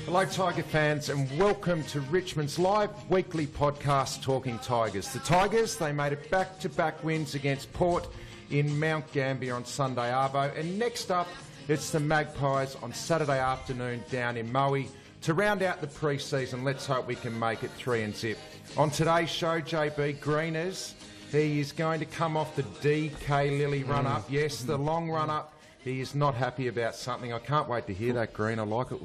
Hello Tiger fans and welcome to Richmond's live weekly podcast Talking Tigers. The Tigers, they made it back-to-back wins against Port in Mount Gambier on Sunday arvo, and next up it's the Magpies on Saturday afternoon down in Moe to round out the pre-season. Let's hope we can make it 3-0. On today's show, JB Greeners, he is going to come off the DK Lilly run-up. Yes, the long run-up. He is not happy about something. I can't wait to hear that, Green. I like it.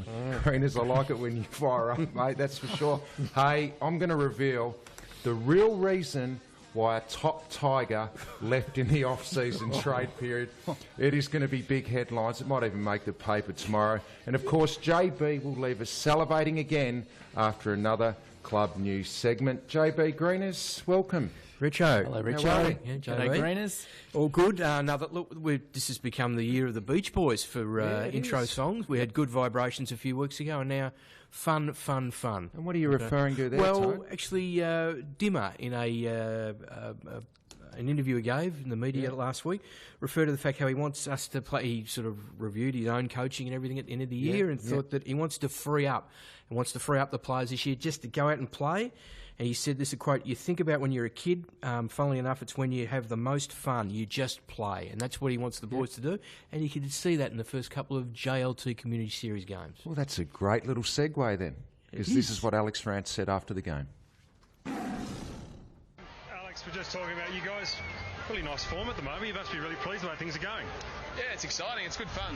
Greeners, I like it when you fire up, mate, that's for sure. Hey, I'm going to reveal the real reason why a top Tiger left in the off-season trade period. It is going to be big headlines. It might even make the paper tomorrow. And, of course, JB will leave us salivating again after another club news segment. JB Greeners, welcome. Richo. Hello, Richo. Yeah, G'day, Greeners. All good. This has become the year of the Beach Boys for intro songs. We had Good Vibrations a few weeks ago, and now Fun. And what are you referring to there, Well, Tone? actually, Dimmer, in an interview he gave in the media last week, referred to the fact how he wants us to play. He sort of reviewed his own coaching and everything at the end of the year and thought that he wants to free up the players this year just to go out and play. And he said, this is a quote, "You think about when you're a kid, funnily enough, it's when you have the most fun, you just play." And that's what he wants the boys to do. And you can see that in the first couple of JLT Community Series games. Well, that's a great little segue then, because this is what Alex Rance said after the game. Alex, we're just talking about you guys. Really nice form at the moment. You must be really pleased with how things are going. Yeah, it's exciting. It's good fun.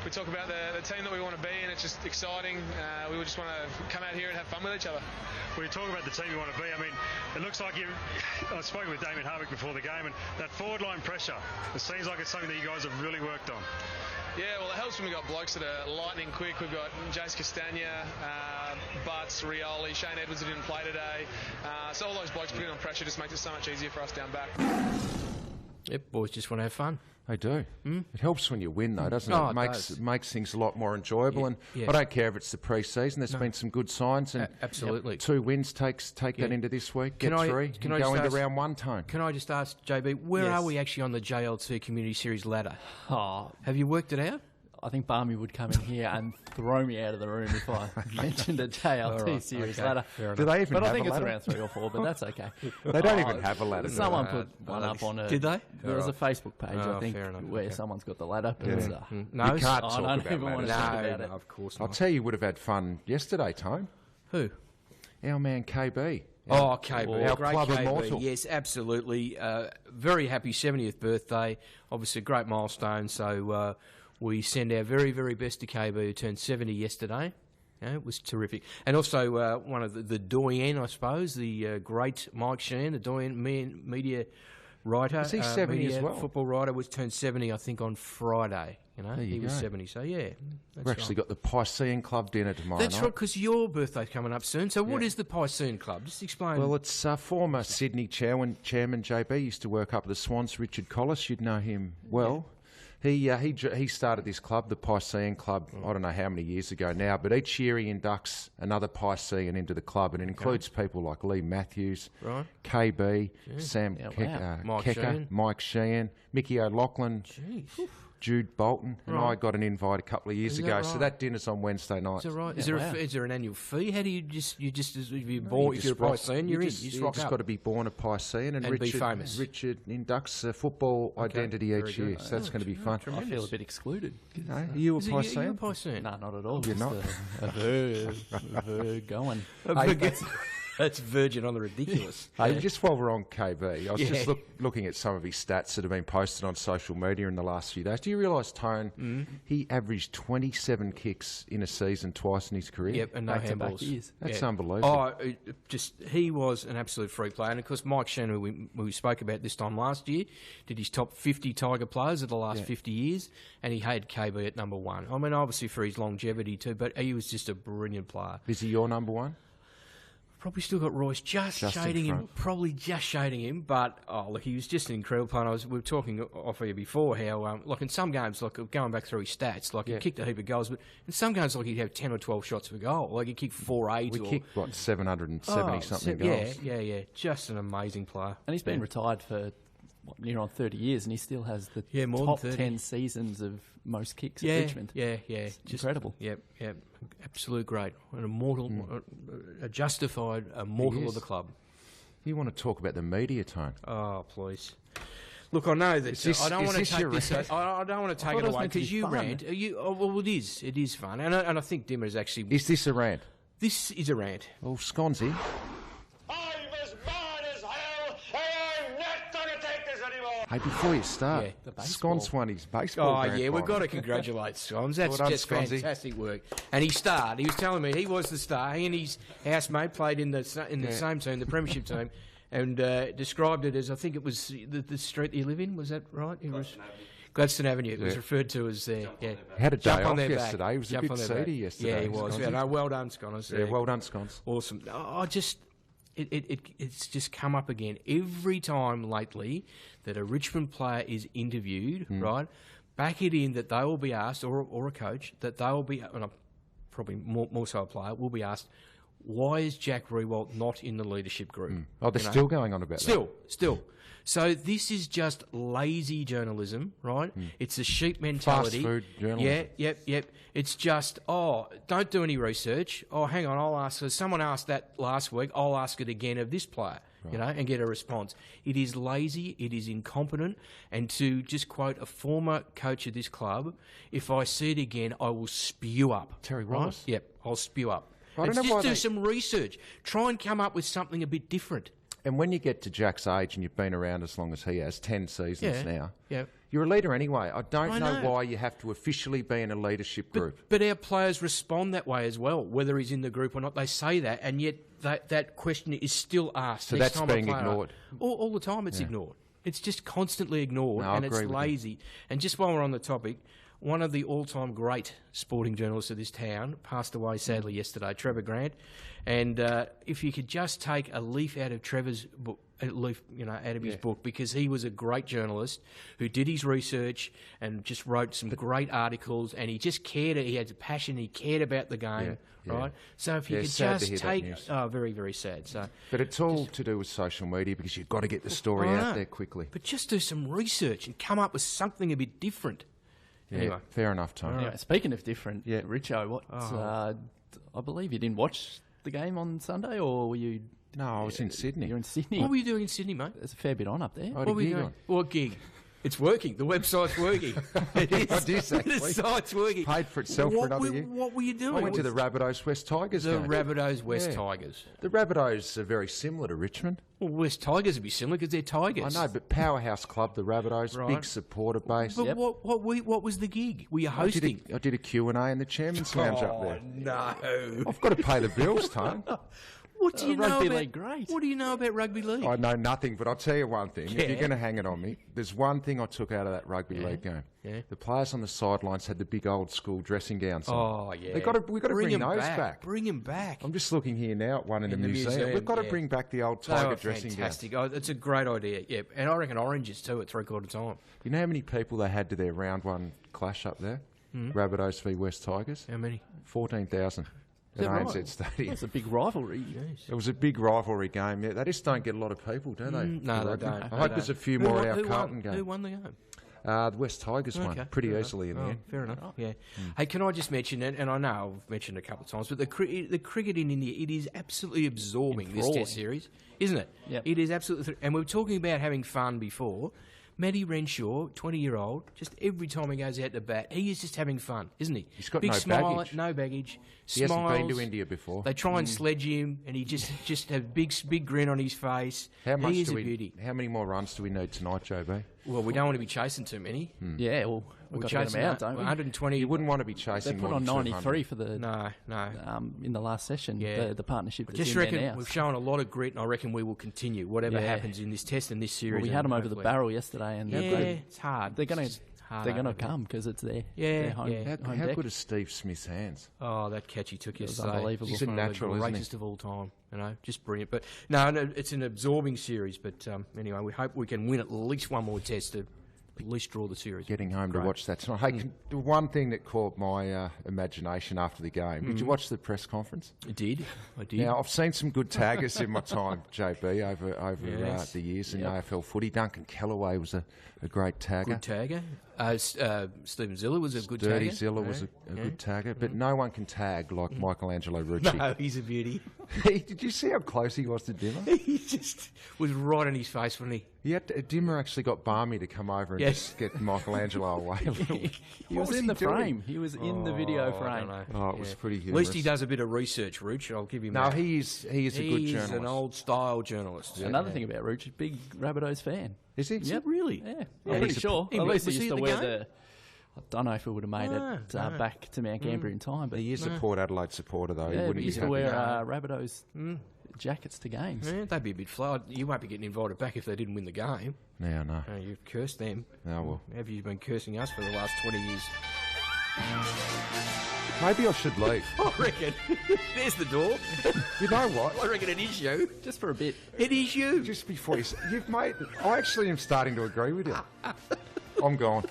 We talk about the team that we want to be, and it's just exciting. We just want to come out here and have fun with each other. When you talk about the team you want to be, I mean, it looks like I've spoken with Damien Harvick before the game, and that forward line pressure, it seems like it's something that you guys have really worked on. Yeah, well, it helps when we've got blokes that are lightning quick. We've got Jace Castagna, Butts, Rioli, Shane Edwards that didn't play today. So all those blokes putting on pressure just makes it so much easier for us down back. Yep, boys just want to have fun. They do. It helps when you win, though, doesn't it? Oh, It makes things a lot more enjoyable. And I don't care if it's the pre-season. There's been some good signs. And absolutely. 2 wins take that into this week. Get 3. Can go into round 1, Tone. Can I just ask, JB, where are we actually on the JLT Community Series ladder? Have you worked it out? I think Barmy would come in here and throw me out of the room if I mentioned a JLT series ladder. Do they even but have I think a it's ladder? around 3 or 4, but that's okay. They don't even have a ladder. Someone put one up on it. Did they? There was a Facebook page, I think, fair enough, where someone's got the ladder. But it's, No, You can't I talk don't about even want to ladders. talk about it. of course I'll not. tell you would have had fun yesterday, Tone. Who? Our man KB. Oh, KB. Our Great club KB. immortal. Yes, absolutely. Very happy 70th birthday. Obviously a great milestone. So we send our very, very best to KB, who turned 70 yesterday. Yeah, it was terrific. And also one of the doyen, I suppose, the great Mike Sheehan, the doyen media writer. Is he 70 media as well? Football writer, was turned 70, I think, on Friday. You know, he was go. 70. So, yeah. That's We've actually got the Piscean Club dinner tomorrow That's night. right, because your birthday's coming up soon. So what is the Piscean Club? Just explain. Well, it's former Sydney chairman JB, used to work up at the Swans, Richard Collis. You'd know him well. He started this club, the Piscean Club, I don't know how many years ago now, but each year he inducts another Piscean into the club, and it includes people like Lee Matthews, KB, Sam Kecker, Mike Sheehan, Mickey O'Loughlin, Jude Bolton, and I got an invite a couple of years ago. right? So that dinner's on Wednesday night. Is that right? Yeah, Is there an annual fee? How do you just if you're born, if you're a Piscean, you're in. You just rock just up. got to be born a Piscean and be famous. Richard inducts a football identity each year, so that's going to be fun. I feel a bit excluded. Are you a Is it you- you're a Piscean? Piscean? No, not at all. You're Just not? a verb going. That's virgin on the ridiculous. Hey, just while we're on KB, I was just looking at some of his stats that have been posted on social media in the last few days. Do you realise, Tone, he averaged 27 kicks in a season twice in his career? Yep, and no Back-to-back handballs. years. That's unbelievable. He was an absolute free player. And, of course, Mike Sheehan, who we spoke about this time last year, did his top 50 Tiger players of the last 50 years, and he had KB at number 1. I mean, obviously for his longevity too, but he was just a brilliant player. Is he your number 1? Probably still got Royce just shading him, probably just shading him, but look, he was just an incredible player. We were talking off here before how, like in some games, like going back through his stats, like he kicked a heap of goals, but in some games, like he'd have 10 or 12 shots for goal, like he kicked 4-8. We kicked, 770-something goals? Yeah, just an amazing player. And he's been retired for near on 30 years, and he still has the more top than 30. 10 seasons of most kicks at Richmond. Yeah, It's just incredible. Yep. Absolute great. An immortal, a justified immortal of the club. You want to talk about the media tone? Oh, please. Look, I know that I don't want to take this. I don't want to take it away because you rant. Well, it is. It is fun, and I think Dimmer is actually. Is this a rant? This is a rant. Well, Sconzy. I'm as mad as hell, and I'm not going to take this anymore. Hey, before you start, Sconce won his baseball. Oh, grand yeah, we've final. got to congratulate Sconce. That's Well done, just Sconzy. fantastic work. And he starred. He was telling me he was the star. He and his housemate played in the same team, the premiership team, and described it as, I think it was the street that you live in. Was that right? Gladstone Avenue. It was referred to as there. Yeah. Had a day Jump on off their yesterday. back. He was Jump a bit on their seedy back. yesterday. Yeah, he was. Yeah, no, well done, Sconce. Yeah, well done, Sconce. Awesome. It's just come up again every time lately that a Richmond player is interviewed, right? Back it in that they will be asked, or a coach, that they will be, and probably more so a player, will be asked, why is Jack Riewoldt not in the leadership group? Oh, they're still going on about that. Still. So this is just lazy journalism, right? It's a sheep mentality. Fast food journalism. Yep. It's just, don't do any research. Oh, hang on, I'll ask. Someone asked that last week. I'll ask it again of this player, and get a response. It is lazy. It is incompetent. And to just quote a former coach of this club, if I see it again, I will spew up. Terry right? Wallace. Yep, I'll spew up. I don't know Just why do some research. Try and come up with something a bit different. And when you get to Jack's age and you've been around as long as he has, 10 seasons now, Yeah. you're a leader anyway. I don't know why you have to officially be in a leadership group. But our players respond that way as well, whether he's in the group or not. They say that, and yet that question is still asked. So next that's time a being player- ignored. All the time it's ignored. It's just constantly ignored, No, I and it's agree with you. lazy. And just while we're on the topic, one of the all-time great sporting journalists of this town passed away sadly yesterday, Trevor Grant. And if you could just take a leaf out of Trevor's book, out of his book, because he was a great journalist who did his research and just wrote some great articles, and he just cared. He had a passion. He cared about the game, right? So if you could sad to just hear that take, news. very, very sad. So, But it's all to do with social media because you've got to get the story I out know. there quickly. But just do some research and come up with something a bit different. Yeah, Anyway. fair enough, Tony. Anyway, speaking of different, Yeah. Richo, I believe you didn't watch the game on Sunday, or were you? No, I was in Sydney. You're in Sydney. What were you doing in Sydney, mate? There's a fair bit on up there. I had What a were you gig doing? on. What gig? It's working. The website's working. It I did actually. The site's working. Paid for itself for another year. What were you doing? I went to the Rabbitohs West Tigers The game. Rabbitohs West Yeah. Tigers. The Rabbitohs are very similar to Richmond. Well, West Tigers would be similar because they're Tigers. I know, but powerhouse club, the Rabbitohs, Right. big supporter base. But what was the gig? Were you I did hosting? I did a Q&A in the chairman's lounge up there. No. I've got to pay the bills, Tone. What do you know rugby about league, great. What do you know about rugby league? I know nothing, but I'll tell you one thing. Yeah. If you're going to hang it on me, there's one thing I took out of that rugby league game. Yeah. The players on the sidelines had the big old school dressing gowns on. Oh yeah. We've got to bring 'em those back. Bring them back. I'm just looking here now at one in the the museum. museum, We've got to yeah. bring back the old They tiger were dressing gowns. fantastic. Oh, it's a great idea. Yeah, and I reckon oranges too at 3/4 time. You know how many people they had to their round one clash up there? Rabbitohs v West Tigers? How many? 14,000 at that right? ANZ Stadium. That's a big rivalry. It was a big rivalry game. Yeah, they just don't get a lot of people, do they? No, for they rugby? don't. I hope there's a few more at our who Carlton won, game. Who won the game? The West Tigers won Okay, pretty fair easily in the enough. end. Fair enough. Yeah. Hey, can I just mention it? And I know I've mentioned it a couple of times, but the cricket in India, it is absolutely absorbing. This Enthralling. Test series, isn't it? Yep. It is absolutely. And we were talking about having fun before. Matty Renshaw, 20-year-old, just every time he goes out to bat, he is just having fun, isn't he? He's got big no smile, baggage. no baggage. He smiles. hasn't been to India before. They try and sledge him, and he just has a big grin on his face. How much he is do a we? beauty. How many more runs do we need tonight, JB? Well, we don't want to be chasing too many. Yeah, well, we've got to get them out, don't we? 120. You wouldn't want to be They chasing put more on than 93 for the No. in the last session. Yeah. The partnership. I That's just in reckon there now. we've shown a lot of grit, and I reckon we will continue, whatever Yeah. happens in this test and this series. Well, we had and them over the hopefully- barrel yesterday, and Yeah, it's hard. they're going It's to hard, they're going to isn't it? come because it's their Yeah, their home, yeah. home How deck. good is Steve Smith's hands? Oh, that catch he took was yesterday. unbelievable. He's He's a one of the natural, isn't he? greatest of all time. You know, just brilliant. But no, it's an absorbing series. But anyway, we hope we can win at least one more test to at least draw the series. Getting home to watch that tonight. Hey, the one thing that caught my imagination after the game, did you watch the press conference? I did. Now, I've seen some good taggers in my time, JB, over the years in AFL footy. Duncan Kellaway was a great tagger. Good tagger. Stephen Ziller was a good tagger. Dirty Ziller was a good tagger, but no one can tag like Michelangelo Rucci. No, he's a beauty. Did you see how close he was to Dimmer? He just was right in his face, wasn't he? Dimmer actually got Barmy to come over and just get Michelangelo away a little. He was in the frame. He was in the video frame. It was pretty humorous. At least he does a bit of research, Rooch. I'll give him No, that. he is a good journalist. He's an old-style journalist. Another thing about Rooch, big Rabbitohs fan. Is he? Yep, really? Yeah, I'm pretty sure. At least he used to wear the... I don't know if it would have made it back to Mount Gambier in time. But he is a Port Adelaide supporter, though. Yeah, he used to wear Rabbitohs jackets to games. Yeah, they'd be a bit flawed. You won't be getting invited back if they didn't win the game. Yeah, no. You've cursed them. Oh, well. Have you been cursing us for the last 20 years? Maybe I should leave. I reckon. There's the door. You know what? I reckon it is you. Just for a bit. It is you. Just before you've made... I actually am starting to agree with you. I'm gone.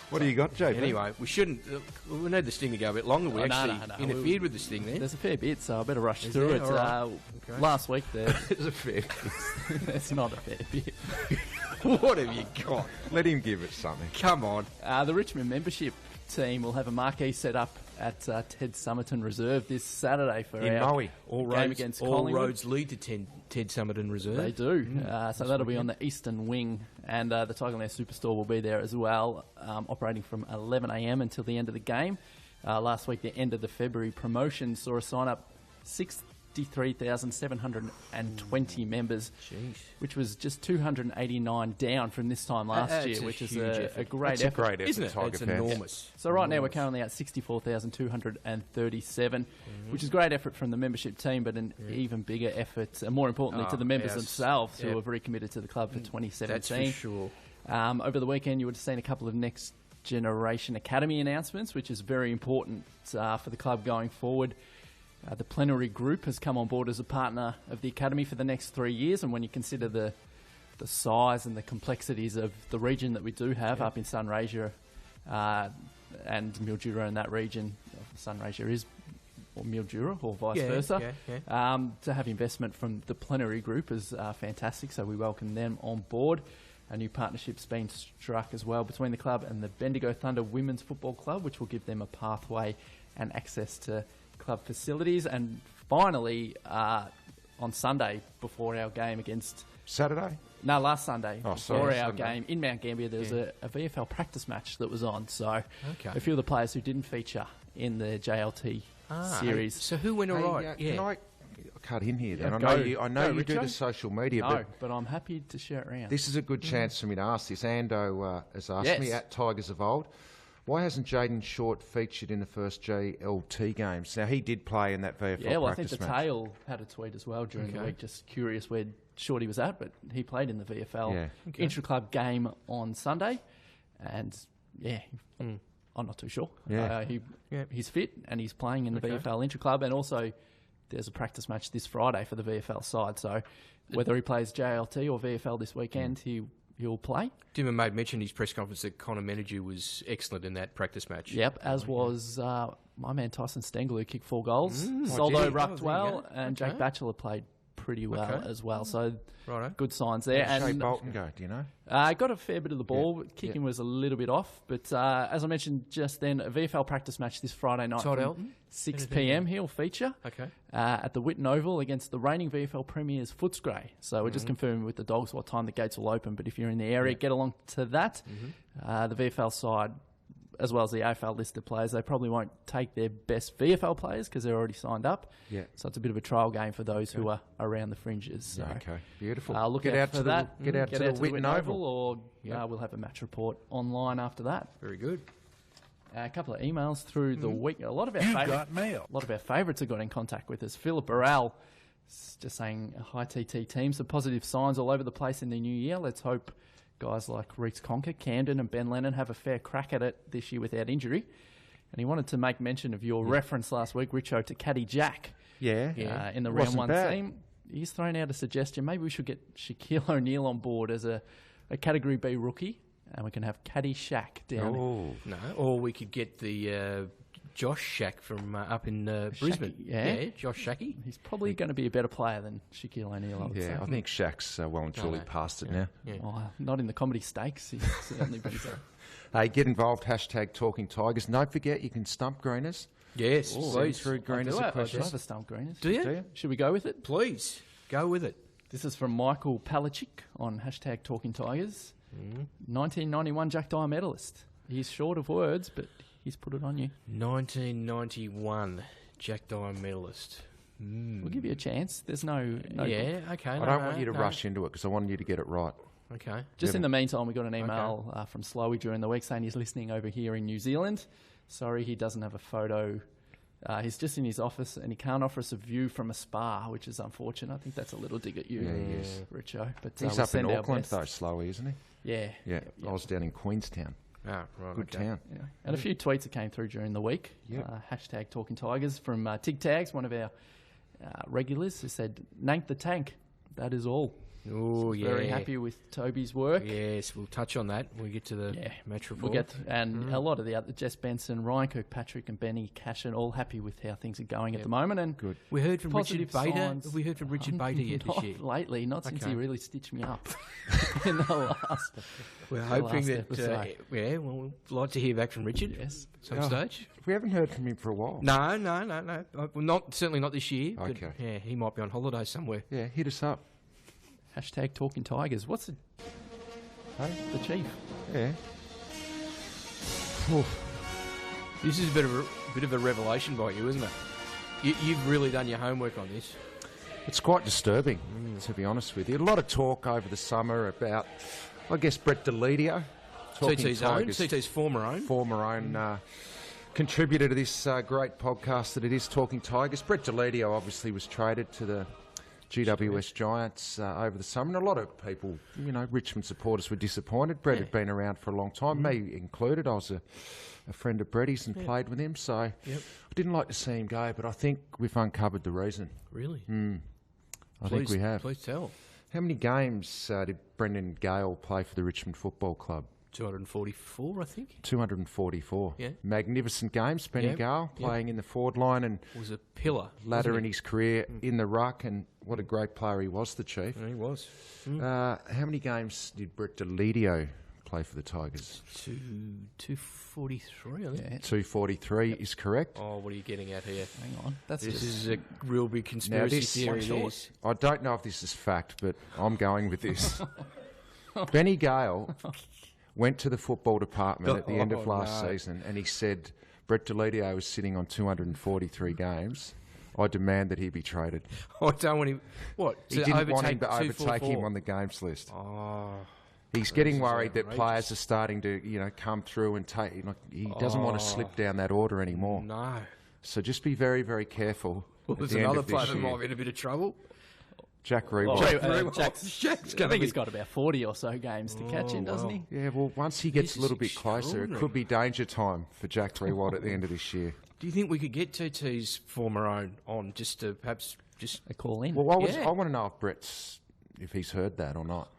What do you got, JP? Anyway, we shouldn't... we need this thing to go a bit longer. We interfered with this thing there. There's a fair bit, so I better rush through it. Right. Last week, There's a fair bit. it's not a fair bit. What have you got? Let him give it something. Come on. The Richmond membership team will have a marquee set up at Ted Summerton Reserve this Saturday for in our Maui. game against all Collingwood. roads lead to Ted Summerton Reserve. They do. So that'll be on the eastern wing, and the Tigerland Superstore will be there as well, operating from 11 a.m. until the end of the game. Last week, the end of the February promotion saw a sign up 63,720 members, which was just 289 down from this time last year, which is a great effort. Great effort, isn't it? Tiger It's fans. enormous. So right now we're currently at 64,237, which is a great effort from the membership team, but an even bigger effort, and more importantly, to the members themselves who have recommitted to the club for 2017. That's for sure. Over the weekend, you would have seen a couple of Next Generation Academy announcements, which is very important for the club going forward. The Plenary Group has come on board as a partner of the Academy for the next 3 years, and when you consider the size and the complexities of the region that we do have up in Sunraysia and Mildura in that region, Sunraysia is or Mildura or vice versa, to have investment from the Plenary Group is fantastic, so we welcome them on board. A new partnership's been struck as well between the club and the Bendigo Thunder Women's Football Club, which will give them a pathway and access to club facilities. And finally, on Sunday, before our game against... Saturday? No, last Sunday. Before our Sunday. game in Mount Gambier, there was a VFL practice match that was on. So a few of the players who didn't feature in the JLT series. So who went all right? Can I cut in here then? Yeah, I know you do Richo. the social media, But I'm happy to share it around. this is a good chance for me to ask this. Ando has asked me, at Tigers of Old, why hasn't Jaden Short featured in the first JLT games? Now, he did play in that VFL Yeah, well, I practice think the match. Tail had a tweet as well during the week, just curious where Shorty was at, but he played in the VFL intra-club game on Sunday, and I'm not too sure. He's fit, and he's playing in the VFL intra-club, and also there's a practice match this Friday for the VFL side, so whether he plays JLT or VFL this weekend, he'll play. Dimmer made mention in his press conference that Connor Menagew was excellent in that practice match. Yep, as was my man Tyson Stengel, who kicked 4 goals. Soldo rucked well, and Jake Batchelor played pretty well as well. So good signs there. How did Shea And Bolton go, do you know? got a fair bit of the ball. Kicking was a little bit off. But as I mentioned just then, a VFL practice match this Friday night Todd from Elton? 6 p.m. He'll feature at the Whitten Oval against the reigning VFL Premiers Footscray. So we're just confirming with the Dogs what time the gates will open. But if you're in the area, get along to that. The VFL side, as well as the AFL listed players, they probably won't take their best VFL players because they're already signed up. Yeah. So it's a bit of a trial game for those who are around the fringes. So, Beautiful. look get out out for to that. Get out to the Whitten Oval. or we'll have a match report online after that. Very good. A couple of emails through the week. A lot of our favourites have got in contact with us. Philip Burrell is just saying, hi TT team, some positive signs all over the place in the new year. Let's hope guys like Reece Conker, Camden and Ben Lennon have a fair crack at it this year without injury. And he wanted to make mention of your reference last week, Richo, to Caddy Jack. Yeah. In the Wasn't round 1 bad. team. he's thrown out a suggestion. Maybe we should get Shaquille O'Neal on board as a Category B rookie, and we can have Caddy Shaq down. Oh no! Or we could get the Josh Shack from up in Brisbane. Yeah, Josh Shackey. He's probably going to be a better player than Shaquille O'Neal, I would say. I think Shaq's well and truly past it now. Yeah. Oh, not in the comedy stakes. He's certainly been so. Hey, get involved, #Talking Tigers. Don't forget, you can stump Greeners. Yes, please. Through Greeners I a question. do have a stump, Greeners. Do you? Should we go with it? Please, go with it. This is from Michael Palachik on #Talking Tigers. 1991 Jack Dyer medalist. He's short of words, but he's put it on you. 1991 Jack Dyer medalist. We'll give you a chance. There's no Yeah, okay. I don't want you to rush into it because I want you to get it right. Okay. Just in the meantime, we got an email from Slowey during the week saying he's listening over here in New Zealand. Sorry, he doesn't have a photo. He's just in his office and he can't offer us a view from a spa, which is unfortunate. I think that's a little dig at you, Richo. But He's up in Auckland, though, Slowey, isn't he? Yeah. Yeah, I was down in Queenstown. Ah, right. Good town. Yeah. And a few tweets that came through during the week. Yep. Talking Tigers from Tig Tags, one of our regulars, who said, "Nank the tank. That is all." Oh, yeah. Very happy with Toby's work. Yes, we'll touch on that when we get to the match report. We'll get a lot of the other, Jess Benson, Ryan Kirkpatrick and Benny Cashin, all happy with how things are going at the moment. And good. We heard from Richard positive Bader. signs. Have we heard from Richard Bader yet this year? Not lately, not since he really stitched me up in the last. We're hoping that. episode. We'd like to hear back from Richard. Yes. Some stage. We haven't heard from him for a while. No. Well, certainly not this year. Okay. But, yeah, he might be on holiday somewhere. Yeah, hit us up. Talking Tigers. What's the... Hey? The chief. Yeah. This is a bit of a revelation by you, isn't it? You've really done your homework on this. It's quite disturbing, to be honest with you. A lot of talk over the summer about, I guess, Brett Deledio. CT's former own. Contributor to this great podcast that it is Talking Tigers. Brett Deledio obviously was traded to the GWS Giants over the summer, and a lot of people, Richmond supporters were disappointed. Brett had been around for a long time, me included. I was a friend of Bretty's and played with him, so I didn't like to see him go, but I think we've uncovered the reason. Really? I think we have. Please tell. How many games did Brendan Gale play for the Richmond Football Club? 244, I think. 244. Yeah. Magnificent games. Benny Gale playing in the forward line and was a pillar. Ladder in his career in the ruck, and what a great player he was, the Chief. Yeah, he was. How many games did Brett Deledio play for the Tigers? 243, I think. Yeah. 243 is correct. Oh, what are you getting at here? Hang on. This is a real big conspiracy theory. I don't know if this is fact, but I'm going with this. Benny Gale went to the football department at the end of last season and he said Brett Deledio was sitting on 243 games. I demand that he be traded. I don't want him... What? He didn't want him to overtake him on the games list. Oh... He's getting worried that players are starting to, come through and take... he doesn't want to slip down that order anymore. No. So just be very, very careful. Well, there's another player that might be in a bit of trouble. Jack Rewalt. Jack's I think he's got about 40 or so games to catch in, doesn't he? Yeah, well, once he gets a little bit closer, it could be danger time for Jack Rewalt at the end of this year. Do you think we could get TT's former own on just to perhaps just a call in? Well, I want to know if he's heard that or not.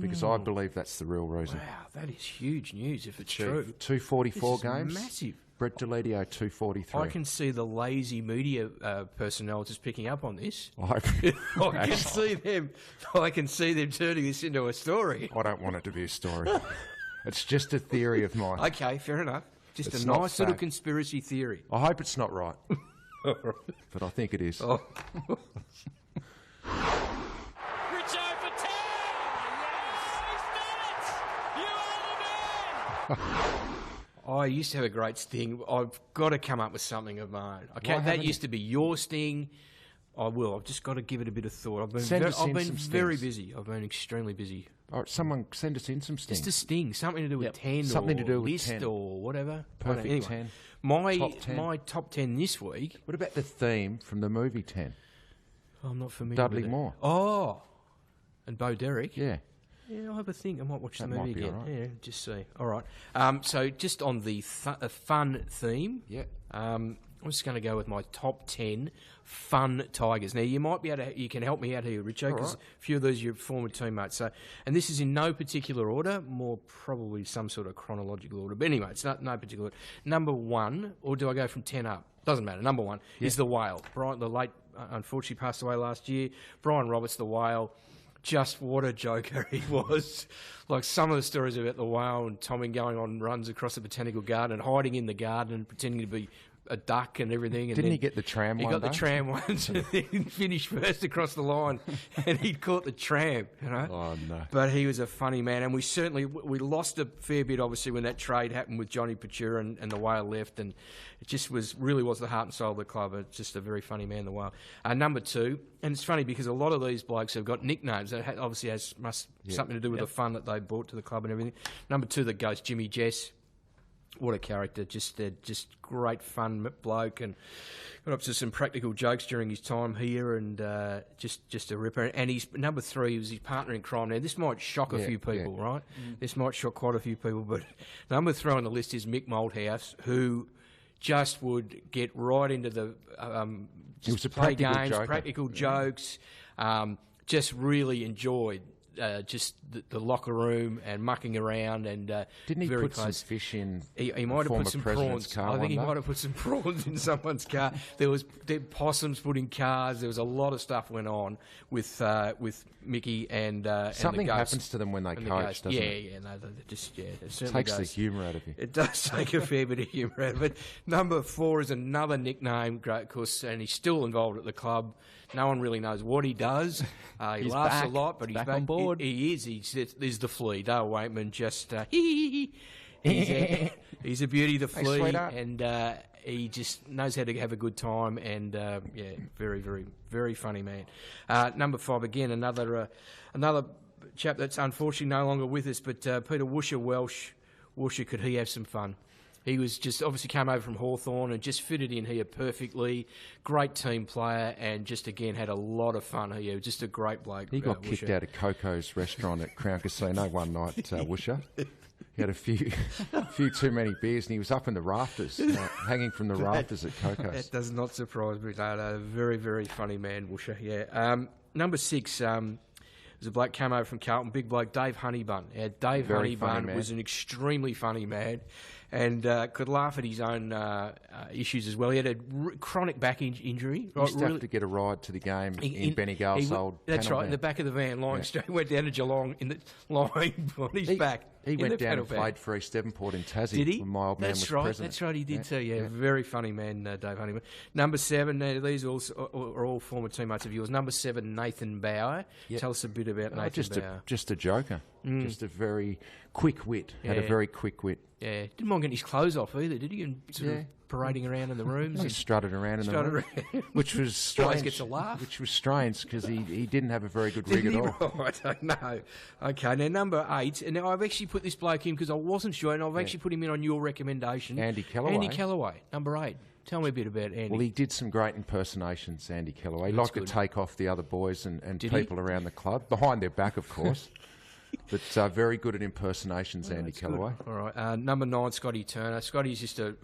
Because I believe that's the real reason. Wow, that is huge news if it's true. 244 games. Massive. Brett Deledio, 243. I can see the lazy media personnel just picking up on this. I can see them. I can see them turning this into a story. I don't want it to be a story. It's just a theory of mine. Okay, fair enough. Just It's a not nice little fact. conspiracy theory. I hope it's not right. But I think it is. Richo for 10! He's done it! You are the man! I used to have a great sting. I've got to come up with something of my own. That used to be your sting. I will. I've just got to give it a bit of thought. I've been very busy. I've been extremely busy. All right, someone send us in some stings. Just a sting, something to do with 10 Something or to do with list 10. or whatever. Perfect Anyway, 10. My Top 10. my top 10 this week. What about the theme from the movie 10? I'm not familiar Dudley with it. Moore. Oh, and Bo Derek. Yeah. Yeah, I'll have a think. I might watch That the might movie be again. all right. Yeah, just see. All right. So just on the fun theme. Yeah. I'm just going to go with my top 10 fun Tigers. Now, you might be able to, you can help me out here, Richo, because a few of these are your former teammates. So, and this is in no particular order, more probably some sort of chronological order. But anyway, it's not no particular order. Number 1, or do I go from 10 up? Doesn't matter. Number 1 is the Whale. Brian, the late, unfortunately passed away last year. Brian Roberts, the Whale. Just what a joker he was. Like some of the stories about the Whale and Tommy going on runs across the botanical garden and hiding in the garden and pretending to be a duck and everything. And Didn't he get the tram He one got the day? tram once and then finished first across the line and he caught the tram, you know. Oh, no. But he was a funny man, and we lost a fair bit, obviously, when that trade happened with Johnny Pachura and the Whale left, and it just really was the heart and soul of the club. It's just a very funny man, the Whale. Number 2, and it's funny because a lot of these blokes have got nicknames that obviously has something to do with the fun that they brought to the club and everything. Number 2, the ghost, Jimmy Jess. What a character, just great fun bloke, and got up to some practical jokes during his time here, and just a ripper. And his number 3 was his partner in crime. Now, this might shock a few people, right? This might shock quite a few people, but number 3 on the list is Mick Malthouse, who just would get right into the He was a play practical games, joker. practical jokes, just really enjoyed just the locker room and mucking around, and Didn't he very put close. some fish in? He might have former put some president's prawns. car I think he one day? might have put some prawns in someone's car. There was possums put in cars. There was a lot of stuff went on with Mickey and Something and the ghost. happens to them when they And the coach, ghost. doesn't yeah, it? Yeah, no, they just it It certainly takes the does. humour out of you. It does take a fair bit of humour out of it. Number 4 is another nickname, great, of course, and he's still involved at the club. No one really knows what he does. He He's laughs back. a lot, but he's Back on board. He is. He's the Flea. Dale Waitman just he's a beauty, the Hey, Flea, sweetheart. and he just knows how to have a good time. And very, very, very funny man. Number 5 again, another chap that's unfortunately no longer with us, but Peter Woosher Welsh. Woosher, could he have some fun? He was just obviously came over from Hawthorn and just fitted in here perfectly. Great team player, and just again had a lot of fun here. Just a great bloke. He got kicked Woosher. out of Coco's restaurant at Crown Casino one night, Woosher. He had a few too many beers, and he was up in the rafters, hanging from the rafters at Coco's. That does not surprise me. No, very, very funny man, Woosher. Yeah. Number 6. Was a bloke came over from Carlton, big bloke, Dave Honeybun. Dave Very funny Honeybun man. was an extremely funny man, and could laugh at his own issues as well. He had a chronic back injury. He used to have to get a ride to the game in Benny Gale's old That's panel right, in the van. back of the van, lying straight. Went down to Geelong in the lying on his back. He in went the panel panel van. played for East Devonport in Tassie Did he? when my old man That's was right. president. That's right. He did too. Yeah, very funny man, Dave Honeyman. Number 7. These are all former teammates of yours. Number 7, Nathan Bauer. Tell us a bit about Nathan Bauer. Just a joker. Just a very quick wit. Had a Yeah. very quick wit. Yeah, didn't mind getting his clothes off either, did he? And sort of parading around in the rooms. He and strutted around in the strutted room, around. which was strange. Always gets a laugh. Which was strange because he didn't have a very good rig Didn't at he? all. I don't know. Okay, now number 8, and now I've actually put this bloke in because I wasn't sure, and I've actually put him in on your recommendation. Andy Kellaway. Andy Kellaway, number 8. Tell me a bit about Andy. Well, he did some great impersonations, Andy Kellaway. He liked to good. take off the other boys and Did he? people around the club, behind their back, of course. But very good at impersonations, Andy Kellaway. All right, number 9, Scotty Turner. Scotty's just a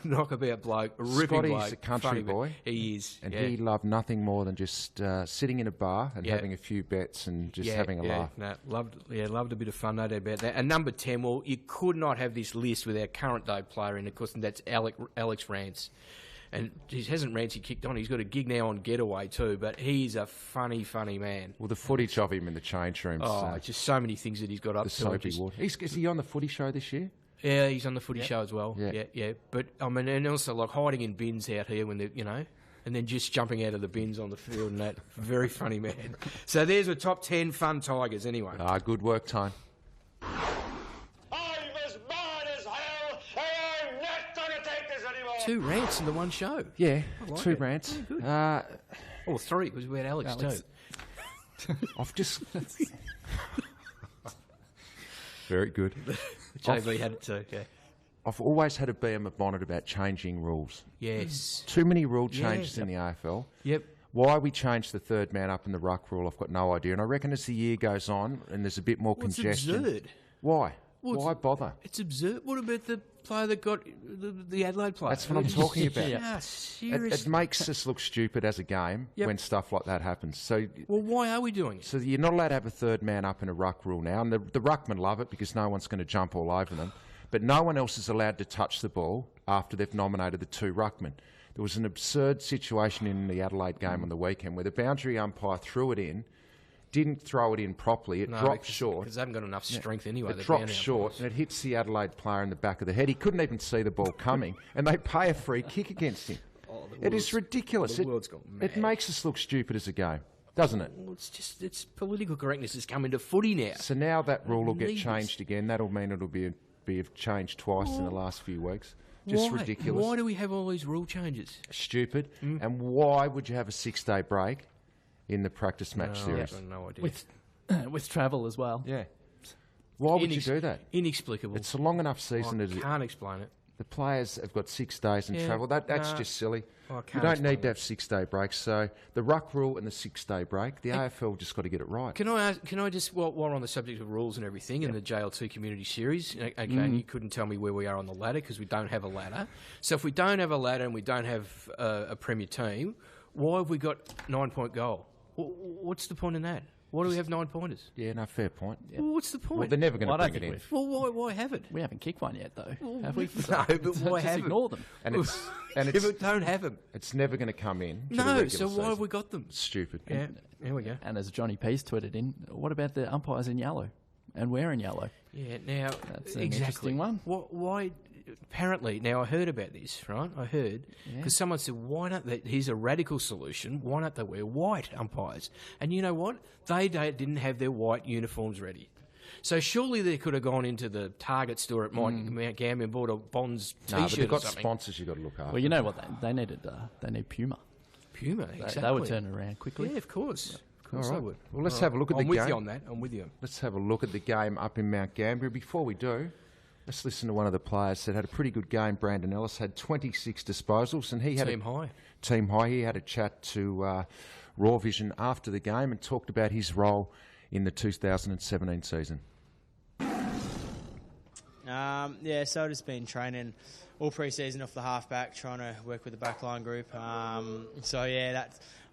knockabout bloke, a ripping Scotty's bloke. a country funny boy. Man. He is. And yeah. he loved nothing more than just sitting in a bar and Yeah. having a few bets and just having a laugh. No, loved a bit of fun, no doubt about that. And number 10, well, you could not have this list with our current day player in, of course, and that's Alex Rance. And he hasn't Rancy kicked on. He's got a gig now on Getaway too, but he's a funny, funny man. Well, the footage of him in the change rooms, Just so many things that he's got up the to. soapy Just- water. Is he on the footy show this year? Yeah, he's on the footy show as well. Yeah. Yeah. But I mean, and also like hiding in bins out here when they, and then just jumping out of the bins on the field and that. Very funny man. So there's a top 10 fun Tigers anyway. Good work, Tone. I'm as mad as hell, and I'm not going to take this anymore. 2 rants into one show. Yeah, like 2 it. rants. Or 3, it was about Alex too. I've just... Very good. JB had it too, yeah. I've always had a beam of bonnet about changing rules. Yes. Too many rule changes in the AFL. Yep. Why we changed the third man up in the ruck rule, I've got no idea. And I reckon as the year goes on and there's a bit more Well, it's congestion... absurd. Why? Why bother? It's absurd. What about the player that got the Adelaide player? That's what I'm talking about. Yeah, seriously. It makes us look stupid as a game when stuff like that happens. So, well, why are we doing it? So you're not allowed to have a third man up in a ruck rule now, and the ruckmen love it because no one's going to jump all over them. But no one else is allowed to touch the ball after they've nominated the 2 ruckmen. There was an absurd situation in the Adelaide game on the weekend where the boundary umpire threw it in, didn't throw it in properly. It dropped short. Because they haven't got enough strength anyway. It dropped short and it hits the Adelaide player in the back of the head. He couldn't even see the ball coming, and they pay a free kick against him. It is ridiculous. The world's gone mad. It makes us look stupid as a game, doesn't it? Well, it's political correctness has come into footy now. So now that rule will get changed again. That'll mean it'll be changed twice in the last few weeks. Just ridiculous. Why do we have all these rule changes? Stupid. And why would you have a 6-day break in the practice match series? I have no idea. With travel as well. Yeah. Why would you do that? Inexplicable. It's a long enough season. I can't explain it. The players have got 6 days in travel. That's just silly. You don't need to have 6-day breaks. So the ruck rule and the 6-day break, the AFL just got to get it right. Can I just, while we're on the subject of rules and everything, in the JLT Community Series, okay, you couldn't tell me where we are on the ladder because we don't have a ladder. So if we don't have a ladder and we don't have a Premier team, why have we got 9-point goal? What's the point in that? Why do we have 9-pointers? Yeah, no, fair point. Yeah. Well, what's the point? Well, they're never going to bring it in. Well, why have it? We haven't kicked one yet, though, have we? No, but why just have ignore them? And if we don't have them. It's never going to come in. No, so why have we got them? Stupid. Yeah, there we go. And as Johnny Pease tweeted in, what about the umpires in yellow and wearing yellow? Yeah, now That's an exactly interesting one. Why? Apparently, now I heard about this, right? I heard because someone said, "Why don't they?" Here's a radical solution. Why don't they wear white umpires? And you know what? They didn't have their white uniforms ready. So surely they could have gone into the Target store at Mount Gambier and bought a Bonds T-shirt. No, but they've got or something. sponsors you've got to look after. Well, you know what they needed? They need Puma. Puma, exactly. They would turn it around quickly. Yeah, of course. Of course they would. Well, let's have a look at the game. I'm with you on that. I'm with you. Let's have a look at the game up in Mount Gambier. Before we do, let's listen to one of the players that had a pretty good game. Brandon Ellis had 26 disposals, and he had team high. He had a chat to Raw Vision after the game and talked about his role in the 2017 season. So I've just been training all pre-season off the halfback, trying to work with the backline group. I'm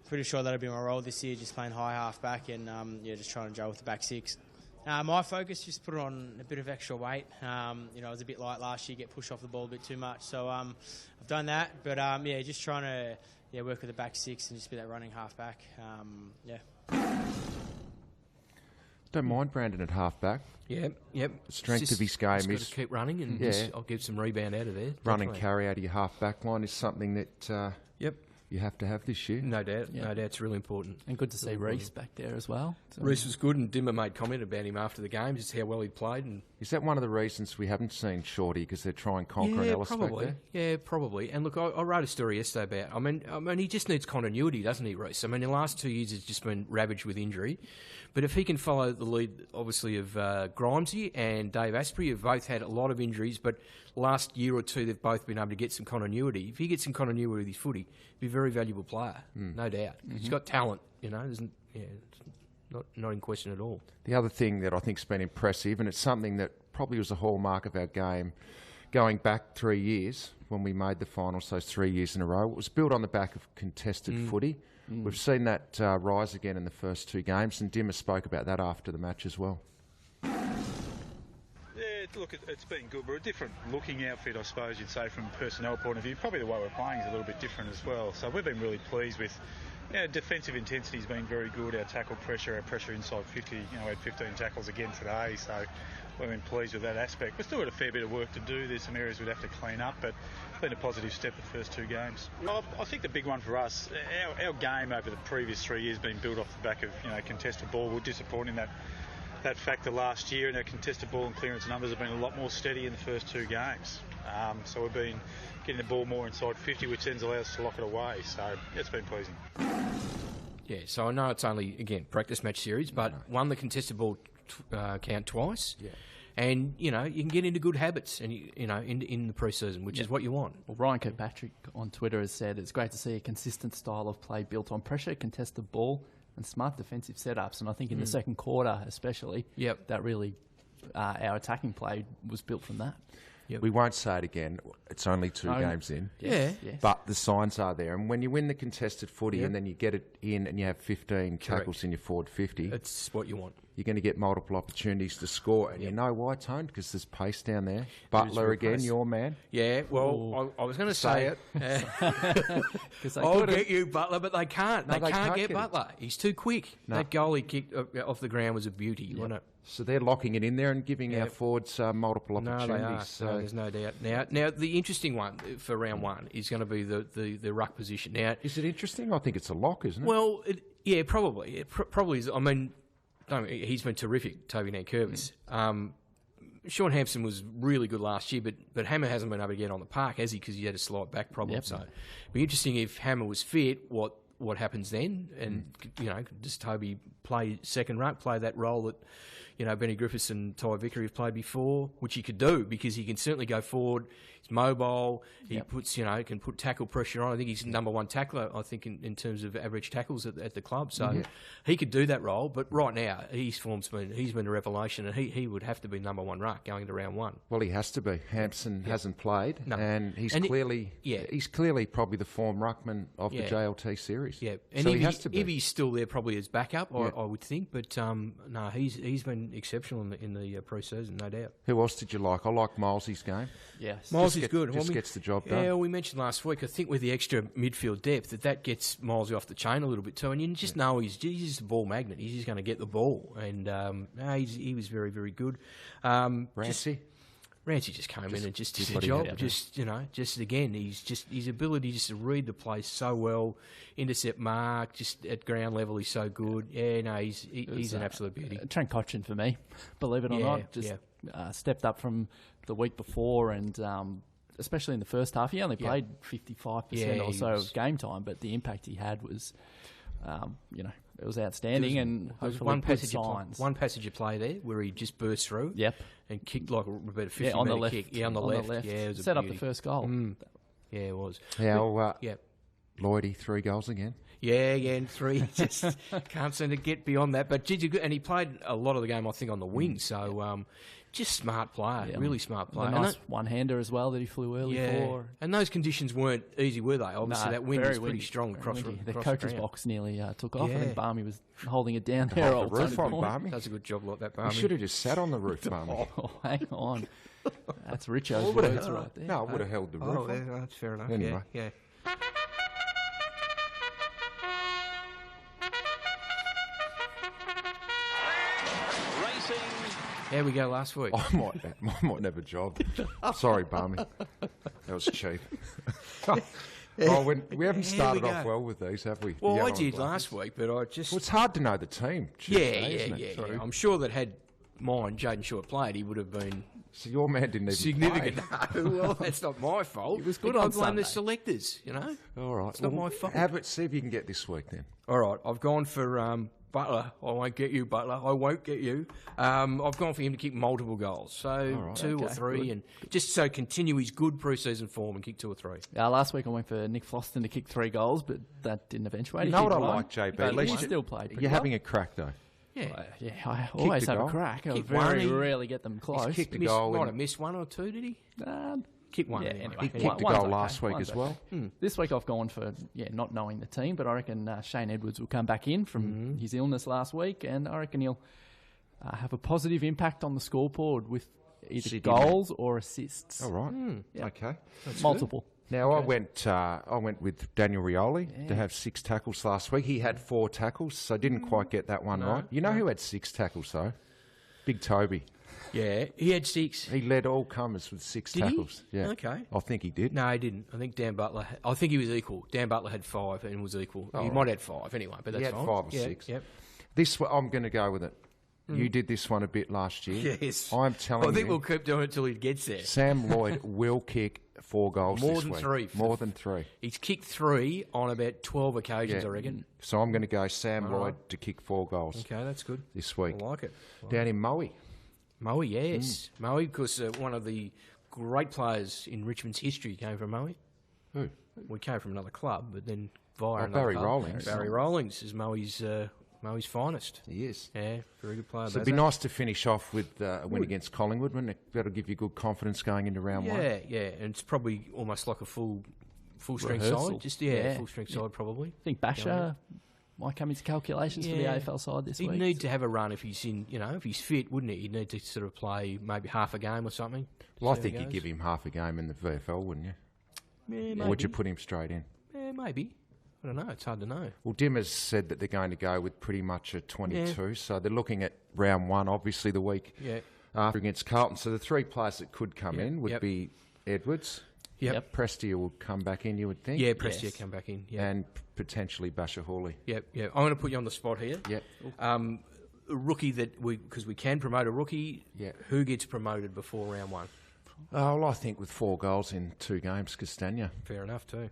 pretty sure that'll be my role this year, just playing high halfback and just trying to gel with the back six. My focus, just put on a bit of extra weight. I was a bit light last year, get pushed off the ball a bit too much. So I've done that. But, just trying to work with the back six and just be that running halfback. Don't mind Brandon at halfback. Yep. The strength of his game is... got to keep running and I'll get some rebound out of there. Run and carry out of your half-back line is something that you have to have this year. No doubt. No doubt. It's really important. And good to see Reece back there as well. So Reece was good, and Dimmer made comment about him after the game, just how well he played. And is that one of the reasons we haven't seen Shorty, because they're trying Conquer and Ellis probably. back there? Yeah, probably. And look, I wrote a story yesterday about. I mean, he just needs continuity, doesn't he, Reece? I mean, the last 2 years has just been ravaged with injury. But if he can follow the lead, obviously, of Grimesy and Dave Asprey, who've both had a lot of injuries, but last year or two they've both been able to get some continuity. If he gets some continuity with his footy, he'll be a very valuable player, no doubt. He's got talent, it's not in question at all. The other thing that I think's been impressive, and it's something that probably was a hallmark of our game going back 3 years when we made the finals, those 3 years in a row, it was built on the back of contested footy. We've seen that rise again in the first 2 games, and Dimmer spoke about that after the match as well. Yeah, look, it's been good. We're a different looking outfit, I suppose you'd say, from a personnel point of view. Probably the way we're playing is a little bit different as well. So we've been really pleased with, defensive intensity's been very good. Our tackle pressure, our pressure inside 50, we had 15 tackles again today. So we've been pleased with that aspect. We've still got a fair bit of work to do. There's some areas we'd have to clean up, but it's been a positive step the first 2 games. Well, I think the big one for us, our game over the previous 3 years been built off the back of contested ball. We're disappointed in that factor last year, and our contested ball and clearance numbers have been a lot more steady in the first 2 games. So we've been getting the ball more inside 50, which then allows us to lock it away. So it's been pleasing. Yeah, so I know it's only, again, practice match series, but won the contested ball count twice. Yeah. And, you can get into good habits and in the pre-season, which is what you want. Well, Ryan Kirkpatrick on Twitter has said it's great to see a consistent style of play built on pressure, contested ball, and smart defensive setups. And I think in the second quarter especially, that really our attacking play was built from that. We won't say it again. It's only 2 games in. Yes. But the signs are there. And when you win the contested footy and then you get it in and you have 15 tackles in your forward 50... That's what you want. You're going to get multiple opportunities to score. And you know why, Tone? Because there's pace down there. Butler again, pace. Your man. Yeah, well, I was going to say it. I'll get you, Butler, but they can't. No, they can't get Butler. He's too quick. No. That goal he kicked off the ground was a beauty, wasn't it? So they're locking it in there and giving our forwards multiple opportunities. No, they are. So. No, there's no doubt. Now, the interesting one for round one is going to be the ruck position. Now, is it interesting? I think it's a lock, isn't it? Well, probably. It probably is. I mean, he's been terrific, Toby Nankervis. Sean Hampson was really good last year, but Hammer hasn't been able to get on the park, has he? Because he had a slight back problem. Yep. So it'd be interesting if Hammer was fit, what happens then? And, does Toby play second ruck, play that role that, Benny Griffiths and Ty Vickery have played before, which he could do because he can certainly go forward. He's mobile. He puts, can put tackle pressure on. I think he's number one tackler, I think, in terms of average tackles at the club. So he could do that role. But right now, he's been a revelation, and he would have to be number one ruck going into round one. Well, he has to be. Hampson hasn't played, and he's clearly probably the form ruckman of the JLT series. Yeah, and so if he has to be. If he's still there, probably as backup, I would think. But no, he's been exceptional in the pre-season, no doubt. Who else did you like? I like Milesy's game. Yes. Milesy's good. Just gets the job done. Yeah, we mentioned last week, I think with the extra midfield depth, that gets Milesy off the chain a little bit too. And you just know he's just a ball magnet. He's just going to get the ball. And he was very, very good. Rancy just came in and just did the job. Just again, his ability just to read the play so well, intercept mark, just at ground level, he's so good. Yeah, no, he's an absolute beauty. Trent Cotchin for me, believe it or not, just stepped up from the week before, and especially in the first half, he only played 55% or so of game time, but the impact he had was, it was outstanding, and hopefully one passage of play there where he just burst through. Yep. And kicked like about a 50 on the left. kick. Yeah, on the left. Yeah, it was set up the first goal. Yeah, it was. Lloydie, 3 goals again. Yeah, and 3. Just can't seem to get beyond that. But Gigi, and he played a lot of the game, I think, on the wing. So just smart player, really smart player. A nice one-hander as well that he flew early for. And those conditions weren't easy, were they? Obviously, that wind was pretty windy. strong across the coach's box nearly took off. Yeah. I think Barmy was holding it down there. The roof on Barmy. Does a good job like that, Barmy. You should have just sat on the roof, Barmy. Oh, hang on. That's Richo's words right there. No, I would have held the roof on. Oh, that's fair enough. Anyway. Yeah. How we go last week? I might have a job. Sorry, Barmy. That was cheap. We haven't started off well with these, have we? Well, I did last week, but I just... Well, it's hard to know the team. Yeah. I'm sure that had mine, Jaden Short, played, he would have been... So your man didn't even significant. play. No, well, that's not my fault. He was good I on blame Sunday. the selectors, All right. It's not my fault. Have it. See if you can get this week then. All right. I've gone for Butler. I won't get you, Butler. I won't get you. I've gone for him to kick multiple goals. So 2 or 3. Good. And just so continue his good pre-season form and kick 2 or 3. Last week I went for Nick Floston to kick 3 goals, but that didn't eventuate. You know what I like, JB? But at least he still played pretty You're well. having a crack, though. Yeah. I always a have goal. a crack. I Kicked very one. rarely get them close. He's kicked a goal. Might have missed 1 or 2, did he? Kicked 1. Yeah, anyway. anyway. He kicked a goal last week as well. This week I've gone for, not knowing the team, but I reckon Shane Edwards will come back in from his illness last week, and I reckon he'll have a positive impact on the scoreboard with either goals or assists. All right. Okay. Multiple. Now I went with Daniel Rioli to have 6 tackles last week. He had 4 tackles, so didn't quite get that one right. You know who had 6 tackles though? Big Toby. Yeah, he had 6. He led all comers with 6 Did he? tackles. Yeah. Okay. I think he did. No, he didn't. I think Dan Butler... I think he was equal. Dan Butler had 5 and was equal. He might have had 5 anyway, but that's He had fine. 5 or 6. Yep. This one, I'm going to go with it. You did this one a bit last year. Yes. I'm telling you. I think we'll keep doing it till he gets there. Sam Lloyd will kick 4 goals More this than week. 3. More than 3. He's kicked 3 on about 12 occasions, I reckon. So I'm going to go Sam Lloyd to kick 4 goals Okay, that's good. this week. I like it. Down in Moe. Moe, yes. Moe, because one of the great players in Richmond's history came from Moe. Who? We came from another club, but then via another Barry club. Rawlings. Barry Rawlings is Moe's Moe's finest. He is. Yeah, very good player. So it'd be nice to finish off with a win against Collingwood, wouldn't it? That'll give you good confidence going into round one. Yeah, and it's probably almost like a full strength Rehearsal. side. Just full strength side probably. I think Basher might come into calculations for the AFL side this week. He'd need to have a run if he's if he's fit, wouldn't he? He'd need to sort of play maybe half a game or something. Well, I think you'd give him half a game in the VFL, wouldn't you? Yeah, maybe. Or would you put him straight in? Yeah, maybe. I don't know. It's hard to know. Well, Dimmer's said that they're going to go with pretty much a 22, so they're looking at round one, obviously the week after against Carlton. So the three players that could come in would be Edwards. Yep. Prestia will come back in, you would think. Yeah, Prestia will come back in. Yep. And potentially Basher Hawley. Yep. I'm going to put you on the spot here. Yep. A rookie because we can promote a rookie. Yeah. Who gets promoted before round one? Well, I think with 4 goals in 2 games, Castagna. Fair enough too.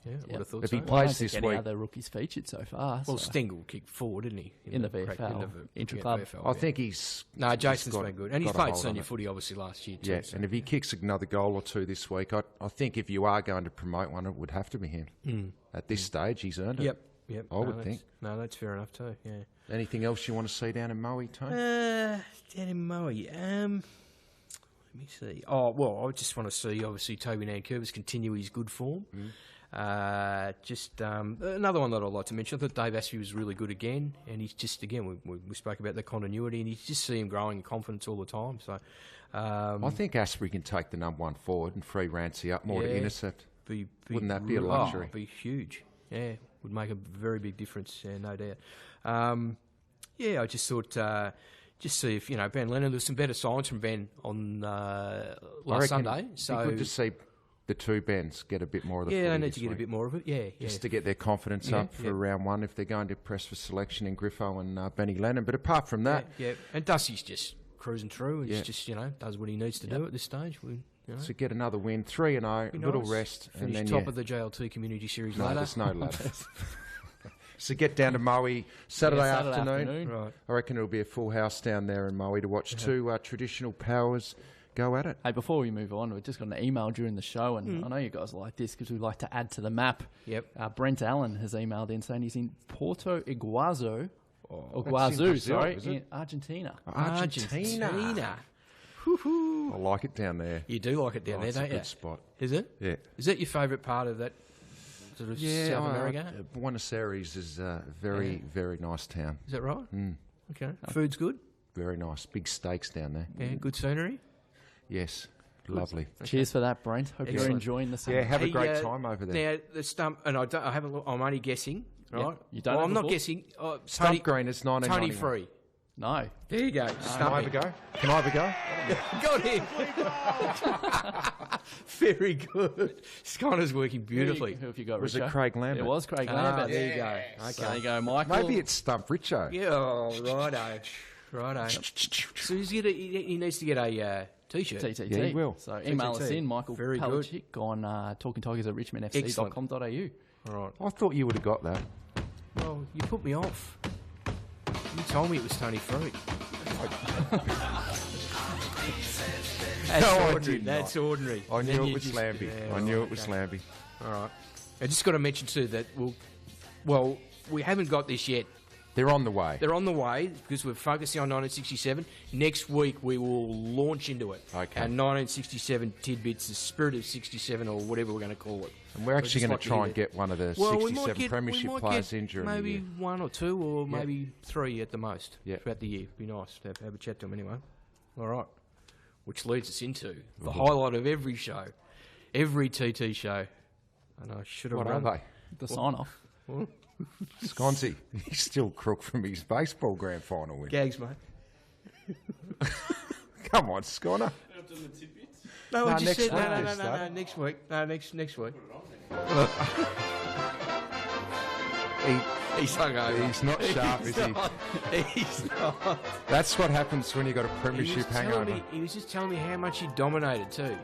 Yeah, I would have thought if so. he plays this any week, other rookies featured so far. Well, so. Stengel kicked forward, didn't he? In the VFL, intra-club. VFL, I think he's... No, Jason's got- been good. And he's got a played hold on senior it. footy, obviously, last year too. Yeah, so. and if he kicks another goal or 2 this week, I think if you are going to promote one, it would have to be him. At this stage, he's earned it. Yep. I would think. No, that's fair enough too, yeah. Anything else you want to see down in Moe, Tony? Down in Moe, let me see. Oh, well, I just want to see, obviously, Toby Nankervis continue his good form. Another one that I'd like to mention, I thought Dave Aspey was really good again, and he's just, again, we spoke about the continuity, and you just see him growing in confidence all the time. So, I think Asprey can take the number 1 forward and free Rancy up more to intercept. Wouldn't that be a luxury? It'd be huge. Yeah, would make a very big difference, no doubt. I just thought... just see if, Ben Lennon, there's some better signs from Ben on last Sunday. So it'd be good to see the 2 Bens get a bit more of the footy they need this to get week. a bit more of it. Yeah. Just to get their confidence up for round one if they're going to press for selection in Griffo and Benny Lennon. But apart from that... Yeah. And Dusty's just cruising through. He's just, does what he needs to do at this stage. So get another win, 3-0, little rest. Finish and then top of the JLT Community Series No, ladder. there's no ladder. So get down to Moe Saturday afternoon. Right. I reckon it'll be a full house down there in Moe to watch 2 traditional powers go at it. Hey, before we move on, we just got an email during the show, and I know you guys like this because we like to add to the map. Yep. Brent Allen has emailed in saying he's in Porto Iguazu, That's in Brazil, is in it? Argentina. Argentina. I like it down there. You do like it down there, It's don't a you? good spot. Is it? Yeah. Is that your favourite part of that sort of South America? Buenos Aires is a very, very nice town. Is that right? Okay. Food's good? Very nice. Big steaks down there. Yeah, good scenery? Yes. Lovely. Cheers for that, Brent. Hope Excellent. you're enjoying the summer. Yeah, have a great time over there. Now, the stump, and I haven't looked, I'm only guessing, right? You don't Well, have I'm the not book? guessing. Stump Green is 1991. Tony Free. No. There you go. Can I Stump have a go? Can I have a go? Got him. Very good. Sconner's working beautifully. Who have you got, Was it Richo? Craig Lambert? It was Craig Ah, Lambert. there you go. Okay. So there you go, Michael. Maybe it's Stump Richo. Yeah, righto. So he needs to get a T-shirt. TTT. Yeah, he will. So email us TTT. in, Michael Very good. Palichik on talkingtigers@richmondfc.com.au. All right. I thought you would have got that. Well, you put me off. You told me it was Tony Free. That's No, I ordinary. did not. That's ordinary. I Then knew you it was just- Lambie. Yeah, I knew right, it was okay. Lambie. All right. I just got to mention too that we haven't got this yet. They're on the way. They're on the way because we're focusing on 1967. Next week we will launch into it. Okay. And 1967 tidbits, the spirit of 67 or whatever we're going to call it. And we're actually just going like to try hear and that. get one of the Well, 67 Premiership players in during maybe the year. 1 or 2 or maybe 3 at the most Yeah. throughout the year. Be nice to have a chat to them anyway. All right. Which leads us into the highlight of every show, every TT show. And I should have What are run. they? The sign-off. Sconzi. He's still crook from his baseball grand final win. Gags, mate. Come on, Sconner. No, No, we just next said week no, this time. next week. No, next week. He's hungover. He's not sharp, is he? He's not. That's what happens when you got a Premiership hangover. He was just telling me how much he dominated too.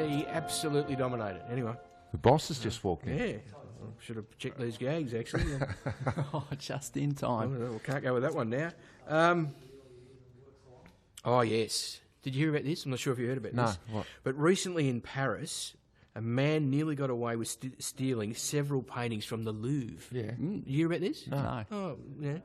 He absolutely dominated. Anyway, The boss has just walked in. yeah. I should have checked these gags actually. Oh, just in time. We can't go with that one now. Oh yes. Did you hear about this? I'm not sure if you heard about No, this. what? But recently in Paris, a man nearly got away with stealing several paintings from the Louvre. Yeah. Did you hear about this? No. Oh, yeah.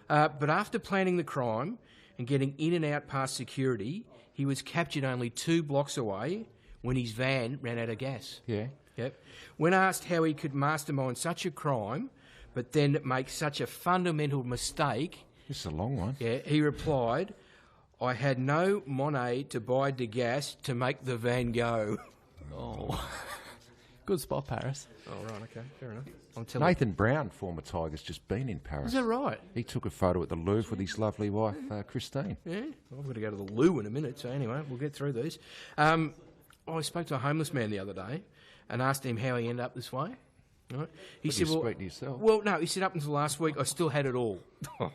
But after planning the crime and getting in and out past security, he was captured only 2 blocks away when his van ran out of gas. Yeah. Yep. When asked how he could mastermind such a crime, but then make such a fundamental mistake, This is a long one. yeah, he replied, "I had no money to buy the gas to make the van go." Oh, good spot, Paris. Oh, right, okay, fair enough. I'm telling Nathan Brown, former Tiger's just been in Paris. Is that right? He took a photo at the Louvre with his lovely wife, Christine. Yeah, well, I've got to go to the loo in a minute, so anyway, we'll get through these. I spoke to a homeless man the other day and asked him how he ended up this way. Right. He said, you speak to yourself? Well, no, he said up until last week I still had it all. Oh,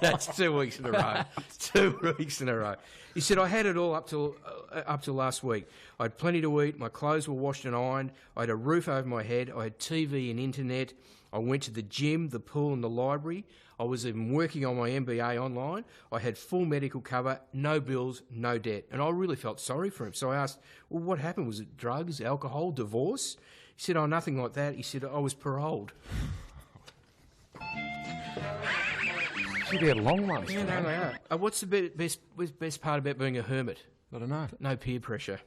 that's 2 weeks in a row. 2 weeks in a row. He said, I had it all up till last week. I had plenty to eat, my clothes were washed and ironed, I had a roof over my head, I had TV and internet, I went to the gym, the pool and the library, I was even working on my MBA online, I had full medical cover, no bills, no debt. And I really felt sorry for him. So I asked, well, what happened? Was it drugs, alcohol, divorce? He said, oh, nothing like that. He said, I was paroled. Should be a long one. Yeah, no, they are. What's the best part about being a hermit? I don't know. No peer pressure.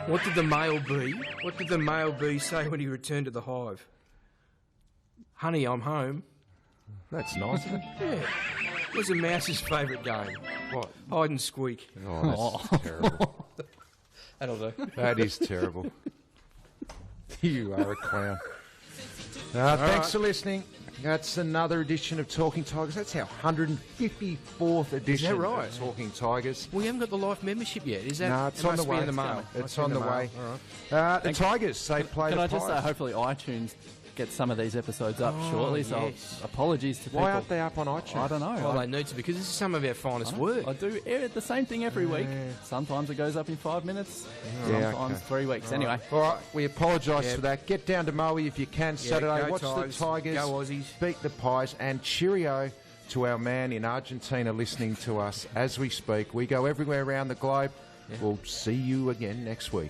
What did the male bee say when he returned to the hive? Honey, I'm home. That's nice, isn't it? Yeah. What's a mouse's favourite game? What? Hide and squeak. Oh, that's terrible. That'll do. That is terrible. You are a clown. Thanks for listening. That's another edition of Talking Tigers. That's our 154th edition right? of Talking Tigers. We haven't got the life membership yet. Is that? No, it's it on the must be way. in the mail. It's on the way. All right. The Tigers, they play Can the I just say, Pies. hopefully iTunes get some of these episodes up shortly, so yes. apologies to people. Why aren't they up on iTunes? I don't know. Well, they need to, because this is some of our finest work. I do the same thing every week. Sometimes it goes up in 5 minutes, sometimes 3 weeks. Anyway, All right, we apologise for that. Get down to Moe if you can Saturday. go Watch Tigers, the Tigers. go Aussies. Beat the Pies. And cheerio to our man in Argentina listening to us as we speak. We go everywhere around the globe. We'll see you again next week.